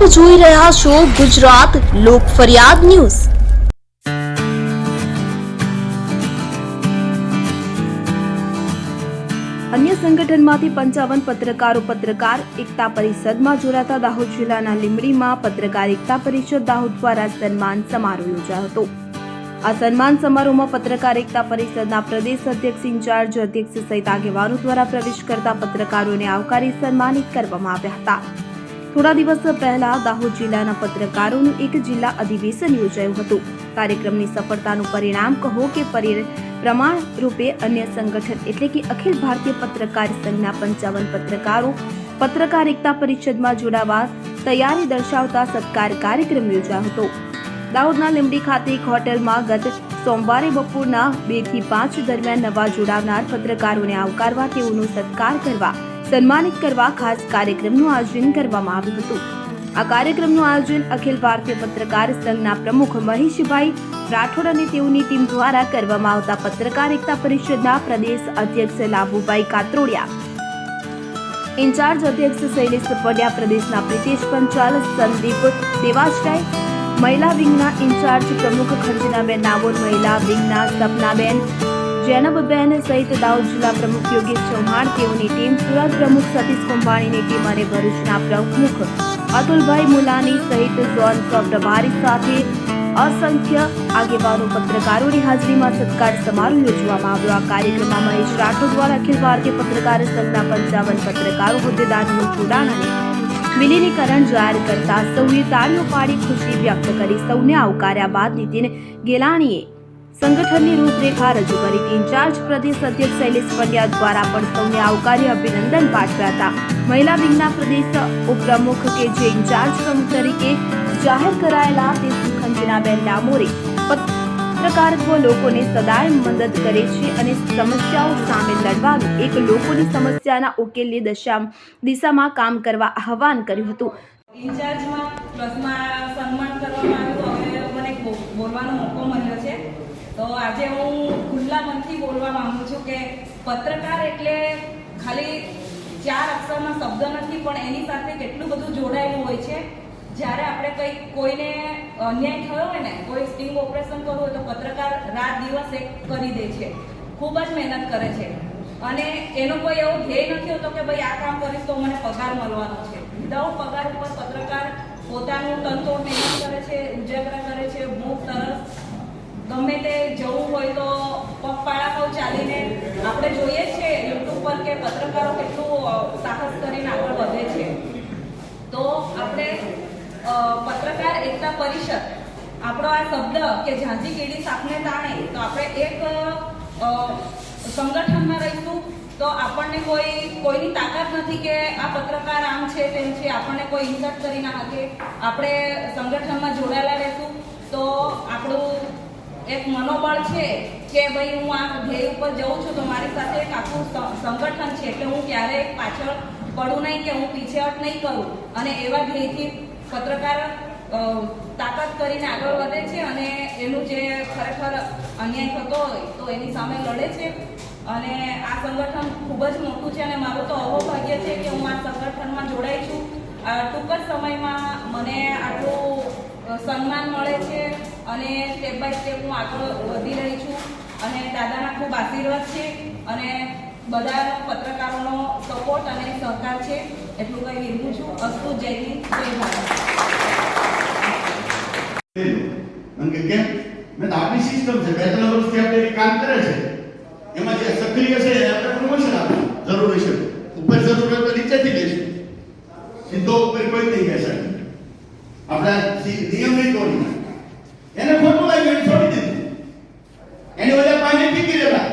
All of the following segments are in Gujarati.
જોઈ રહ્યા છો ગુજરાત લોક ફરિયાદ ન્યૂઝ। અન્ય સંગઠનમાંથી 55 પત્રકારો પત્રકાર એકતા પરિષદમાં જોડાતા દાહોદ જિલ્લાના લીંબડીમાં પત્રકાર એકતા પરિષદ દાહોદ દ્વારા સન્માન સમારોહ યોજાયો હતો। આ સન્માન સમારોહમાં પત્રકાર એકતા પરિષદના પ્રદેશ અધ્યક્ષ ઇન્ચાર્જ અધ્યક્ષ સહિત આગેવાનો દ્વારા પ્રવેશ કરતા પત્રકારોને આવકારી સન્માનિત કરવામાં આવ્યા હતા। થોડા દિવસ પહેલા દાહોદ જિલ્લાના પત્રકારોનું એક જિલ્લા અધિવેશન યોજાયું હતું। કાર્યક્રમની સફળતાનું પરિણામ કહો કે પ્રમાણ રૂપે અન્ય સંગઠન એટલે કે અખિલ ભારતીય પત્રકાર સંઘના 55 પત્રકારો પત્રકાર એકતા પરિષદમાં જોડાવા તૈયારી દર્શાવતા સત્કાર કાર્યક્રમ યોજાયો હતો। દાહોદના લીંબડી ખાતે એક હોટેલમાં ગત સોમવારે બપોરના 2 થી 5 દરમિયાન નવા જોડાવનાર પત્રકારોને આવકારવા તેઓનો સત્કાર કરવા સન્માનિત કરવા ખાસ કાર્યક્રમનું આયોજન કરવામાં આવ્યું હતું। આ કાર્યક્રમનું આયોજન અખિલ ભારતીય પત્રકાર સંઘના પ્રમુખ મહેશભાઈ રાઠોડ અને તેઓની ટીમ દ્વારા કરવામાં આવતા પત્રકાર એકતા પરિષદના પ્રદેશ અધ્યક્ષ લાભુભાઈ કાત્રોડિયા, ઇન્ચાર્જ અધ્યક્ષ શૈલેષ પડિયા, પ્રદેશના પ્રિતેશ પંચાલ, સંદીપ દેવાસરાય, મહિલા વિંગના ઇન્ચાર્જ પ્રમુખ ખંજનાબેન નાવોર, મહિલા વિંગના સપનાબેન, જૈનબબેન સહિત દાહોદ જિલ્લા પ્રમુખ યોગેશ ચૌહાણ, તેઓની ટીમ, સુરત પ્રમુખ સતીશ કુંભાણીની ટીમ અને ભરૂચના પ્રમુખ અતુલભાઈ મુલાની સહિત ઝોન પ્રભારી સાથે અસંખ્ય આગેવાનો પત્રકારોની હાજરીમાં સત્કાર સમારોહ યોજવામાં આવ્યો। આ કાર્યક્રમમાં મહેશ રાઠોડ દ્વારા અખિલ ભારતીય પત્રકાર સંઘના 55 પત્રકારો હોદ્દેદારોનું જોડાણ અને વિલીનીકરણ જાહેર કરતા સૌએ તાળીઓ પાડી ખુશી વ્યક્ત કરી સૌને આવકાર્યા બાદ નીતિન ગેલાણીએ સંગઠનની રૂપરેખા રજૂ કરી। ઇન્ચાર્જ પ્રદેશ અધ્યક્ષ શૈલેષ પંડ્યા દ્વારા પણ સૌને આવકારી અભિનંદન પાઠવ્યા હતા। મહિલા વિંગના પ્રદેશ ઉપપ્રમુખ કે જે ઇન્ચાર્જ પ્રમુખ તરીકે જાહેર કરાયેલા તે ખંજનાબેન ડામોરે પત્રકારત્વ લોકોને સદાય મદદ કરે છે અને સમસ્યાઓ સામે લડવાનું એક લોકોની સમસ્યાના ઉકેલની દિશામાં કામ કરવા આહવાન કર્યું હતું। ઇન્ચાર્જમાં પ્લસમાં સન્માન કરવામાં આવ્યું। હવે મને બોલવાનો મોકો મળ્યો છે તો આજે હું ખુલ્લા મનથી બોલવા માંગુ છું કે પત્રકાર એટલે ખાલી 4 અક્ષરનો શબ્દ નથી, પણ એની સાથે કેટલું બધું જોડાયેલું હોય છે। જ્યારે આપણે કોઈને અન્યાય થયો હોય ને, કોઈ સ્ટિંગ ઓપરેશન કરવું હોય તો પત્રકાર રાત દિવસ એક કરી દે છે, ખૂબ જ મહેનત કરે છે અને એનો કોઈ એવો ધ્યેય નથી હોતો કે ભાઈ આ કામ કરીશ તો મને પગાર મળવાનો છે। વિધાઉટ પગાર ઉપર પત્રકાર પોતાનું તનતોડ મહેનત કરે છે, ઉજાગરા કરે છે, ભૂખ તરસ ગમે તે જવું હોય તો પગપાળા પર ચાલીને આપણે જોઈએ છે યુટ્યુબ પર કે પત્રકારો કેટલું સાહસ કરીને આગળ વધે છે। તો આપણે પત્રકાર એકતા પરિષદ આપણો આ શબ્દ કે ઝાંઝી કીડી સાપને તાણે, તો આપણે એક સંગઠનમાં રહીશું તો આપણને કોઈની તાકાત નથી કે આ પત્રકાર આમ છે તેમ છે, આપણને કોઈ ઇન્સર્ટ કરી ના શકે। આપણે સંગઠનમાં જોડાયેલા રહીશું તો આપણું એક મનોબળ છે કે ભાઈ હું આ ધ્યેય ઉપર જઉં છું તો મારી સાથે એક આખું સંગઠન છે, એટલે હું ક્યારેય પાછળ પડું નહીં કે હું પીછેહટ નહીં કરું અને એવા ધ્યેયથી પત્રકાર તાકાત કરીને આગળ વધે છે અને એનું જે ખરેખર અન્યાય થતો હોય તો એની સામે લડે છે। અને આ સંગઠન ખૂબ જ મોટું છે અને મારું તો અહોભાગ્ય છે કે હું આ સંગઠનમાં જોડાઈ છું। ટૂંક જ સમયમાં મને આટલું સન્માન મળે છે અને સ્ટેપ બાય સ્ટેપ હું આગળ વધી રહી છું અને દાદાના ખૂબ આશીર્વાદ છે અને બધા પત્રકારોનો સપોર્ટ અને સહકાર છે, એટલું કંઈ વિરમું છું। અસ્તુ, જય હિન્દ, જય ભારત। કેમ મેં આપણી સિસ્ટમ છે, 2-3 વર્ષથી આપણે કામ કરે છે, એમાં જે સક્રિય છે આપણે પ્રમોશન આપવું જરૂર છે, ઉપર જરૂર હોય તો નીચેથી લેશું, સીધો ઉપર કોઈ નહીં બેસે, આપણા નિયમ નહીં તોડી એને ખોટું લાગ્યું છોડી દીધું, એની વજહ પાણી પીકી લેવા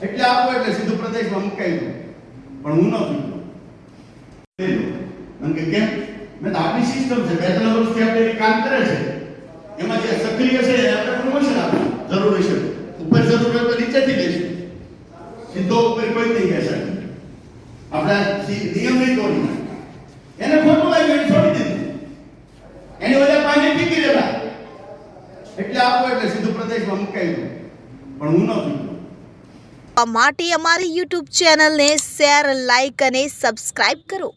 એટલે આપો એટલે સીધું પ્રદેશમાં મુકાઈ ગયું, પણ હું ન પીધું કેમ મેં આપણી સિસ્ટમ છે, 2-3 વર્ષથી આપણે કામ કરે છે, એમાં જે સક્રિય છે આપણે પ્રમોશન આપવું જરૂર છે, ઉપર જરૂર હોય તો નીચેથી લેશું, સીધો ઉપર કોઈ નહીં બેસે, આપણા નિયમ નહીં તોડી એને ખોટું લાગ્યું છોડી દીધું, એની વજહ પાણી પીકી લેવા એટલે આપો એટલે સીધું પ્રદેશમાં મુકાઈ ગયું, પણ હું ન પીધું। માટે અમારી YouTube ચેનલને શેર, લાઈક અને સબસ્ક્રાઇબ કરો।